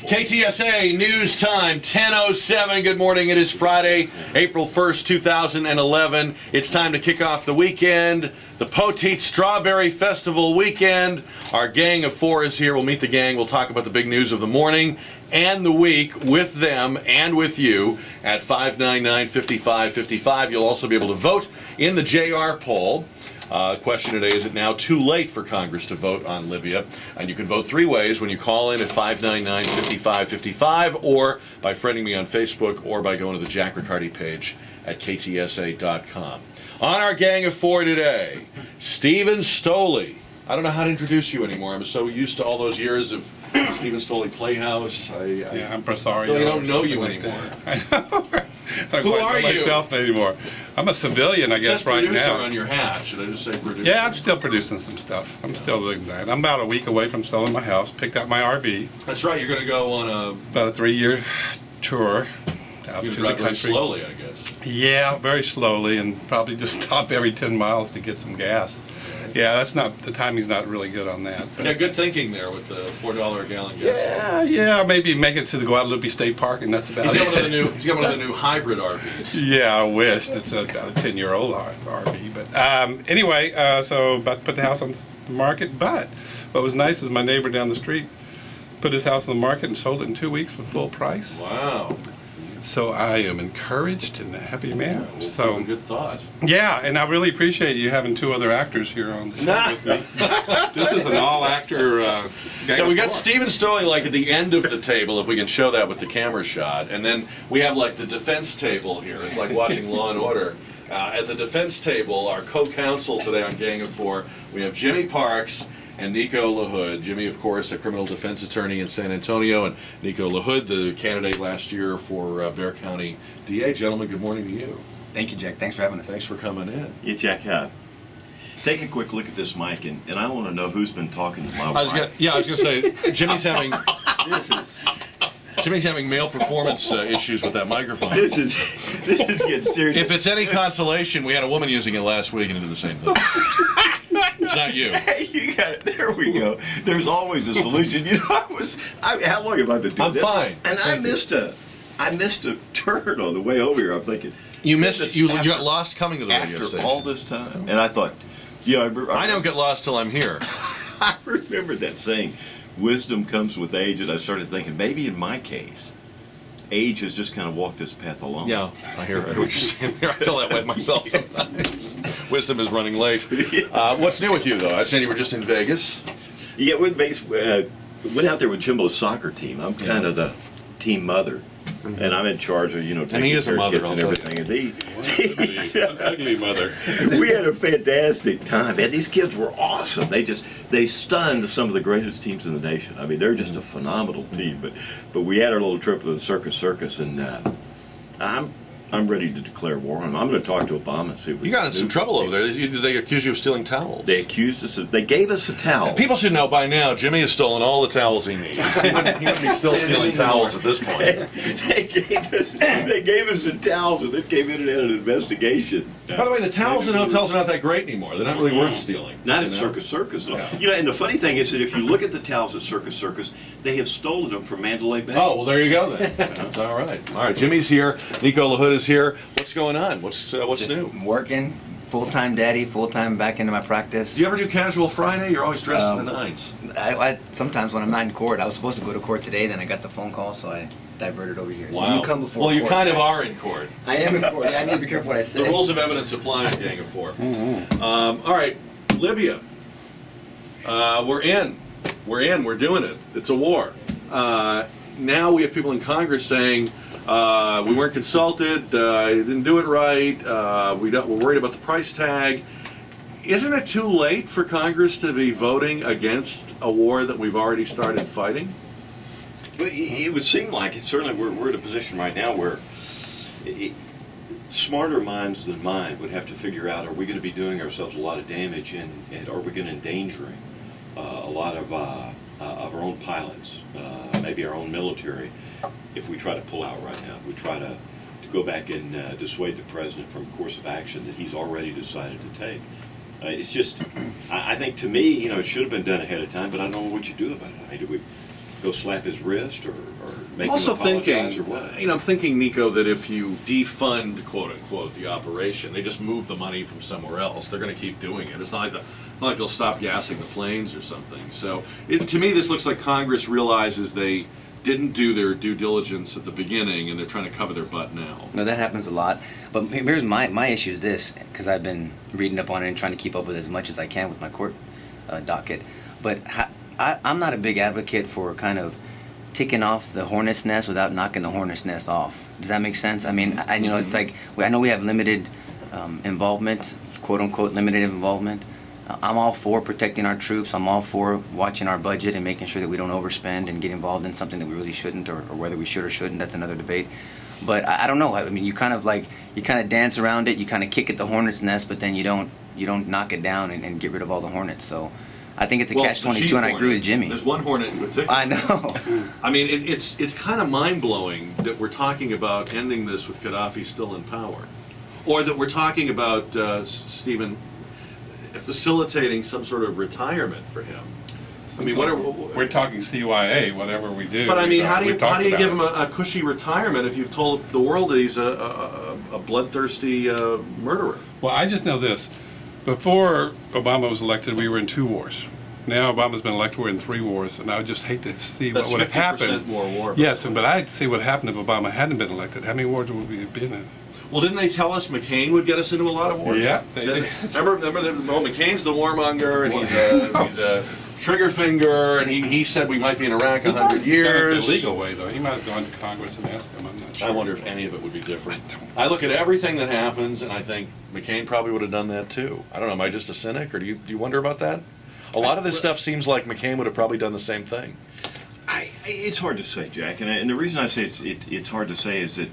KTSA News Time, 10:07. Good morning. It is Friday, April 1st, 2011. It's time to kick off the weekend, the Poteet Strawberry Festival weekend. Our gang of four is here. We'll meet the gang. We'll talk about the big news of the morning and the week with them and with you at 599-5555. You'll also be able to vote in the JR poll. Question today, is it now too late for Congress to vote on Libya? And you can vote three ways: when you call in at 599-5555, or by friending me on Facebook, or by going to the Jack Riccardi page at ktsa.com. On our gang of four today, Steven Stoli. I don't know how to introduce you anymore. I'm so used to all those years of Steven Stoli Playhouse. I'm sorry. I don't know you anymore. Who are you? Myself anymore. I'm a civilian, I guess, right now. On your hat. Should I just say producer? Yeah, I'm still producing some stuff. I'm still doing that. I'm about a week away from selling my house. Picked up my RV. That's right. You're going to go on about a 3-year tour out to the drive country. Very slowly, I guess. Yeah, very slowly, and probably just stop every 10 miles to get some gas. Yeah, that's not, the timing's not really good on that. But yeah, good thinking there with the $4 a gallon gas. Yeah, maybe make it to the Guadalupe State Park, and that's about it. He's got one of the new hybrid RVs. Yeah, I wished. It's about a 10-year-old RV. But anyway, so about to put the house on the market. But what was nice is my neighbor down the street put his house on the market and sold it in 2 weeks for full price. Wow. So I am encouraged and a happy man. Yeah, so good thought. Yeah, and I really appreciate you having two other actors here on the show with me. This is an all-actor gang. Yeah, we got Steven Stoli like at the end of the table, if we can show that with the camera shot, and then we have like the defense table here. It's like watching Law and Order. At the defense table, our co-counsel today on Gang of Four, we have Jimmy Parks and Nico Lahood. Jimmy, of course, a criminal defense attorney in San Antonio, and Nico Lahood, the candidate last year for Bexar County DA. Gentlemen, good morning to you. Thank you, Jack. Thanks for having us. Thanks for coming in. Yeah, Jack, take a quick look at this mic, and I want to know who's been talking to my wife. I was going to say, Jimmy's having male performance issues with that microphone. This is getting serious. If it's any consolation, we had a woman using it last week and it did the same thing. It's not you. Hey, you got it. There we go. There's always a solution. You know, how long have I been doing this? I'm fine. And I missed a turn on the way over here. I'm thinking you got lost coming to the radio after station all this time, and I thought, I don't get lost till I'm here. I remembered that saying, wisdom comes with age, and I started thinking, maybe in my case, age has just kind of walked this path alone. Yeah, I hear what you're saying there. I feel that way myself sometimes. Wisdom is running late. What's new with you, though? I understand you were just in Vegas. Yeah, went out there with Jimbo's soccer team. I'm kind of the team mother. Mm-hmm. And I'm in charge of, taking and he is care a mother, of kids and everything. And he's an ugly mother. We had a fantastic time. Man, these kids were awesome. They stunned some of the greatest teams in the nation. I mean, they're just a phenomenal team. But we had our little trip to the circus, and I'm ready to declare war on them. I'm going to talk to Obama and see what you got in some trouble over there. They accused you of stealing towels. They accused us of. They gave us a towel. And people should know by now, Jimmy has stolen all the towels he needs. He wouldn't be still stealing towels at this point. They gave us the towels, and then came in and had an investigation. By the way, the towels in hotels are not that great anymore. They're not really worth stealing. Not at Circus. Yeah. And the funny thing is that if you look at the towels at Circus, they have stolen them from Mandalay Bay. Oh, well, there you go then. That's all right. All right, Jimmy's here. Nico Lahood is here. What's going on? What's new? Working, full-time daddy, full-time back into my practice. Do you ever do casual Friday? You're always dressed in the nines. I sometimes when I'm not in court, I was supposed to go to court today, then I got the phone call, so I diverted over here. Wow. So you come before Well, you court, kind of are in court. I am in court. Yeah, I need to be careful what I say. The rules of evidence apply on Gang of Four. Mm-hmm. All right, Libya. We're in. We're doing it. It's a war. Now we have people in Congress saying we weren't consulted, didn't do it right, we're worried about the price tag. Isn't it too late for Congress to be voting against a war that we've already started fighting? But it would seem like it. Certainly we're in a position right now where smarter minds than mine would have to figure out, are we going to be doing ourselves a lot of damage, and are we going to endangering a lot of our own pilots, maybe our own military, if we try to pull out right now, if we try to go back and dissuade the president from a course of action that he's already decided to take. It's just, I think to me, it should have been done ahead of time, but I don't know what you do about it. I mean, do we go slap his wrist or make I'm also him apologize thinking, or what? I'm thinking, Nico, that if you defund, quote unquote, the operation, they just move the money from somewhere else. They're going to keep doing it. It's not like they'll stop gassing the planes or something. So, to me, this looks like Congress realizes they didn't do their due diligence at the beginning, and they're trying to cover their butt now. No, that happens a lot. But here's my issue is this, because I've been reading up on it and trying to keep up with as much as I can with my court docket. But I'm not a big advocate for kind of ticking off the hornet's nest without knocking the hornet's nest off. Does that make sense? I mean, it's like, I know we have limited involvement, quote unquote limited involvement. I'm all for protecting our troops. I'm all for watching our budget and making sure that we don't overspend and get involved in something that we really shouldn't, or whether we should or shouldn't. That's another debate. But I don't know. I mean, you kind of dance around it. You kind of kick at the hornet's nest, but then you don't knock it down and get rid of all the hornets. So I think it's a catch-22, and I agree with Jimmy. There's one hornet in particular. I know. I mean, it's kind of mind-blowing that we're talking about ending this with Gaddafi still in power, or that we're talking about Steven facilitating some sort of retirement for him. I mean, we're talking CYA, whatever we do. But I mean, how do you about give him a cushy retirement if you've told the world that he's a bloodthirsty murderer? Well, I just know this. Before Obama was elected, we were in 2 wars. Now Obama's been elected, we're in 3 wars, and I would just hate to see what would have happened. More war. Yes, but I'd see what happened if Obama hadn't been elected. How many wars would we have been in? Well, didn't they tell us McCain would get us into a lot of wars? Yeah, they did. Remember, McCain's the warmonger, and he's a trigger finger, and he said we might be in Iraq 100 years. The legal way, though. He might have gone to Congress and asked them. I'm not sure. I wonder if any of it would be different. I look at everything that happens, and I think McCain probably would have done that too. I don't know. Am I just a cynic, or do you wonder about that? A lot of this stuff seems like McCain would have probably done the same thing. It's hard to say, Jack, and the reason I say it's hard to say is that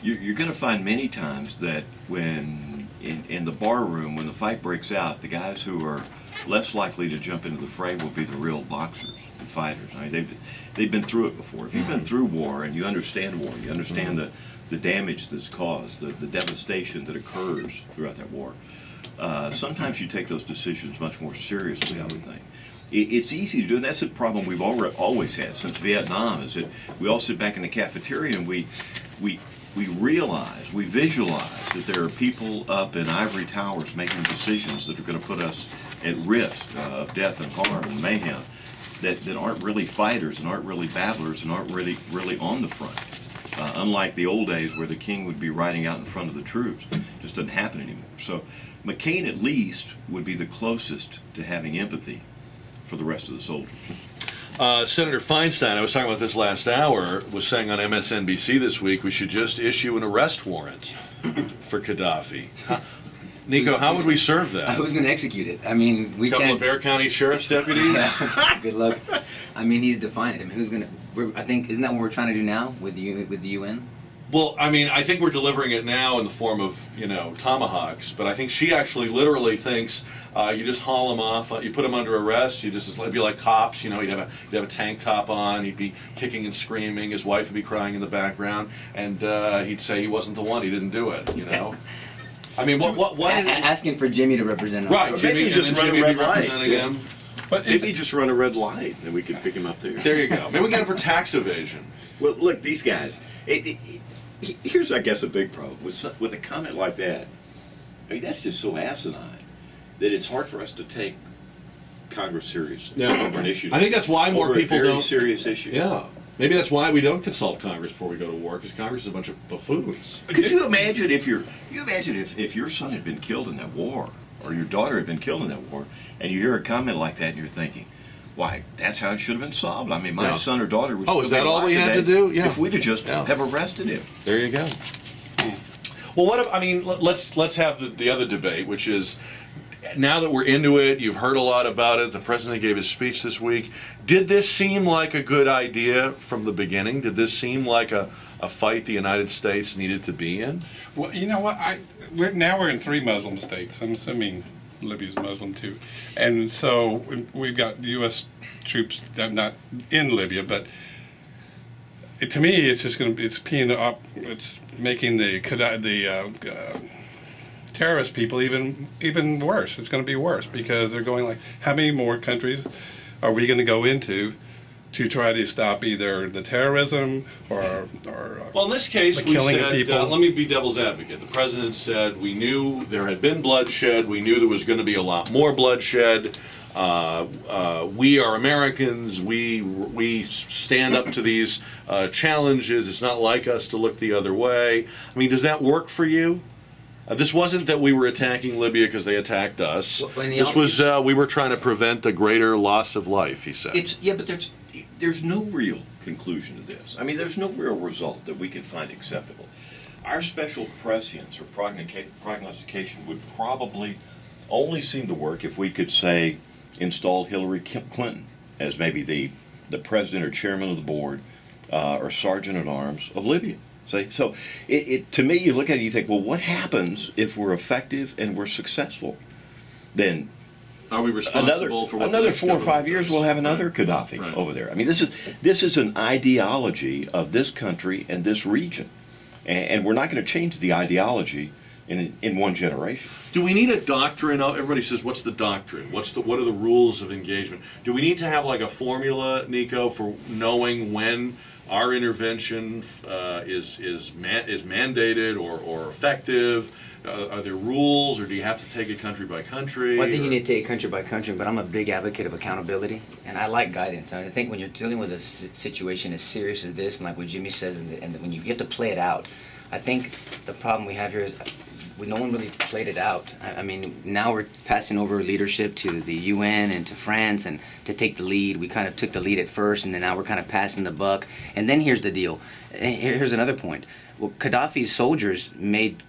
you're going to find many times that when in the bar room, when the fight breaks out, the guys who are less likely to jump into the fray will be the real boxers and fighters. I mean, they've been through it before. If you've been through war and you understand war, you understand the damage that's caused, the devastation that occurs throughout that war, sometimes you take those decisions much more seriously, I would think. It's easy to do, and that's a problem we've always had since Vietnam, is that we all sit back in the cafeteria and we realize, we visualize that there are people up in ivory towers making decisions that are going to put us at risk of death and harm and mayhem, that aren't really fighters and aren't really battlers and aren't really on the front. Unlike the old days where the king would be riding out in front of the troops. It just doesn't happen anymore. So McCain at least would be the closest to having empathy for the rest of the soldiers. Senator Feinstein, I was talking about this last hour, was saying on MSNBC this week we should just issue an arrest warrant for Gaddafi. Nico, how would we serve that? Who's going to execute it? I mean, we couple can't. of Bexar County sheriff's deputies? Good luck. I mean, he's defiant. I mean, who's going to? I think isn't that what we're trying to do now with the UN? Well, I mean, I think we're delivering it now in the form of, tomahawks, but I think she actually literally thinks you just haul him off, you put him under arrest, it'd be like cops, you'd have a tank top on, he'd be kicking and screaming, his wife would be crying in the background, and he'd say he wasn't the one, he didn't do it, I mean, what is it? Asking for Jimmy to represent him. Right, Jimmy, maybe just run a red light. Him. But maybe just run a red light, and we could pick him up there. There you go. Maybe we get him for tax evasion. Well, look, these guys. Here's, I guess, a big problem with a comment like that. I mean, that's just so asinine that it's hard for us to take Congress seriously over an issue. I think that's why more people a very don't. Serious issue. Yeah, maybe that's why we don't consult Congress before we go to war, because Congress is a bunch of buffoons. Could you imagine if your son had been killed in that war, or your daughter had been killed in that war, and you hear a comment like that, and you're thinking, why, that's how it should have been solved. I mean, my son or daughter would still is that be all alive we had today to do? Yeah. if we'd have just have arrested him. There you go. Well, what if, I mean, let's have the other debate, which is, now that we're into it, you've heard a lot about it, the president gave his speech this week. Did this seem like a good idea from the beginning? Did this seem like a fight the United States needed to be in? Well, you know what? We're in 3 Muslim states. I'm assuming Libya's Muslim too, and so we've got U.S. troops not in Libya, but to me, it's just going to it's making the terrorist people even worse. It's going to be worse because they're going like, how many more countries are we going to go into to try to stop either the terrorism or Well, in this case, the we killing of said, people? let me be devil's advocate. The president said we knew there had been bloodshed. We knew there was going to be a lot more bloodshed. We are Americans. We stand up to these challenges. It's not like us to look the other way. I mean, does that work for you? This wasn't that we were attacking Libya because they attacked us. Well, This was we were trying to prevent a greater loss of life, he said. But there's no real conclusion to this. I mean, there's no real result that we can find acceptable. Our special prescience or prognostication would probably only seem to work if we could, say, install Hillary Clinton as maybe the president or chairman of the board or sergeant at arms of Libya. So to me, you look at it and you think, well, what happens if we're effective and we're successful? Then Are we responsible for what the another next 4 or 5 government years does? we'll have another Right. Gaddafi Right. over there. I mean, this is an ideology of this country and this region, and we're not going to change the ideology in one generation. Do we need a doctrine? Everybody says, "What's the doctrine? What are the rules of engagement?" Do we need to have like a formula, Nico, for knowing when our intervention is mandated or effective? Are there rules, or do you have to take it country by country? Well, I think you need to take it country by country, but I'm a big advocate of accountability, and I like guidance. I think when you're dealing with a situation as serious as this, and like what Jimmy says, and when you have to play it out, I think the problem we have here is no one really played it out. I mean, now we're passing over leadership to the UN and to France and to take the lead. We kind of took the lead at first, and then now we're kind of passing the buck. And then here's the deal. Here's another point. Well, Gaddafi's soldiers made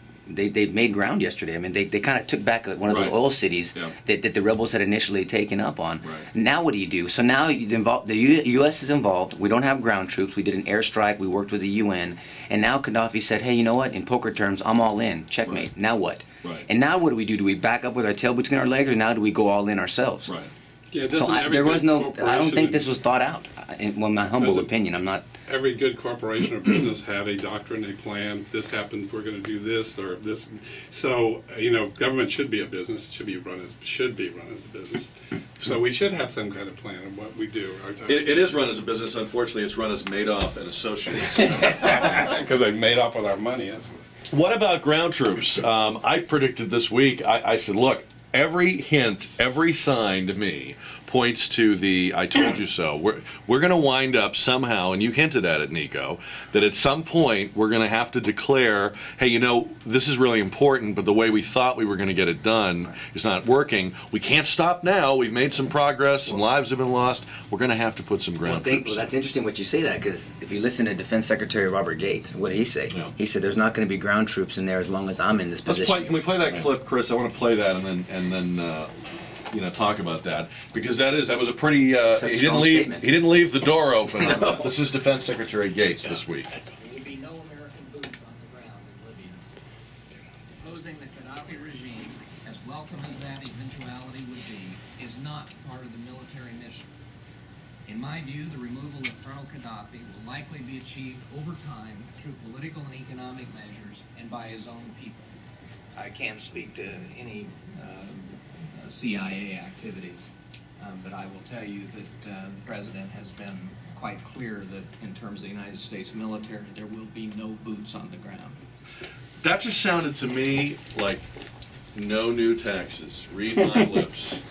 ground yesterday. I mean, they kind of took back one of those Right. oil cities Yeah. that the rebels had initially taken up on. Right. Now what do you do? So now the U.S. is involved. We don't have ground troops. We did an airstrike. We worked with the UN. And now Gaddafi said, hey, you know what? In poker terms, I'm all in. Checkmate. Right. Now what? Right. And now what do we do? Do we back up with our tail between our legs, or now do we go all in ourselves? Right. Yeah, So there was no. I don't think this was thought out. In my humble Doesn't- opinion, I'm not. Every good corporation or business have a doctrine, a plan. This happens, we're going to do this or this. So government should be a business. Should be run as a business. So we should have some kind of plan of what we do. It is run as a business. Unfortunately, it's run as Madoff and Associates. Because they made off with our money. That's what. What about ground troops? I predicted this week. I said, look, every hint, every sign to me points to the "I told you so." We're going to wind up somehow, and you hinted at it, Nico, that at some point we're going to have to declare, hey, this is really important, but the way we thought we were going to get it done is not working. We can't stop now. We've made some progress. Some lives have been lost. We're going to have to put some ground troops. Well, that's interesting what you say that, because if you listen to Defense Secretary Robert Gates, what did he say? Yeah. He said there's not going to be ground troops in there as long as I'm in this position. Can we play that clip, Chris? I want to play that and then talk about that, because that was a pretty. It's a He strong statement. didn't leave the door open. On that. This is Defense Secretary Gates this week. There will be no American boots on the ground in Libya. Opposing the Gaddafi regime, as welcome as that eventuality would be, is not part of the military mission. In my view, the removal of Colonel Gaddafi will likely be achieved over time through political and economic measures and by his own people. I can't speak to any CIA activities, but I will tell you that the President has been quite clear that in terms of the United States military, there will be no boots on the ground. That just sounded to me like no new taxes. Read my lips.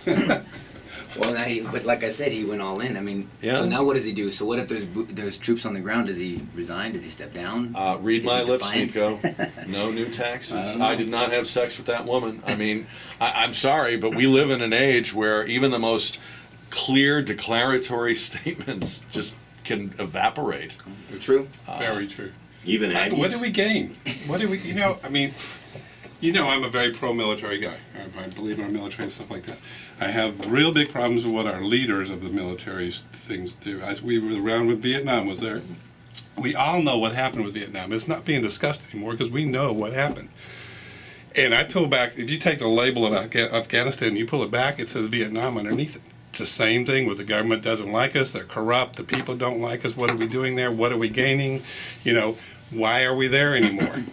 Well, but like I said, he went all in. I mean, Yeah. So now what does he do? So what if there's troops on the ground? Does he resign? Does he step down? Read Is my he lips, defiant? Nico. No new taxes. know. I did not have sex with that woman. I mean, I'm sorry, but we live in an age where even the most clear declaratory statements just can evaporate. True. Very true. Even What do we gain? What do we? I'm a very pro-military guy. I believe in our military and stuff like that. I have real big problems with what our leaders of the military things do. As we were around with Vietnam, was there? We all know what happened with Vietnam. It's not being discussed anymore because we know what happened. And I pull back. If you take the label of Afghanistan, you pull it back, it says Vietnam underneath it. It's the same thing with the government doesn't like us. They're corrupt. The people don't like us. What are we doing there? What are we gaining? Why are we there anymore?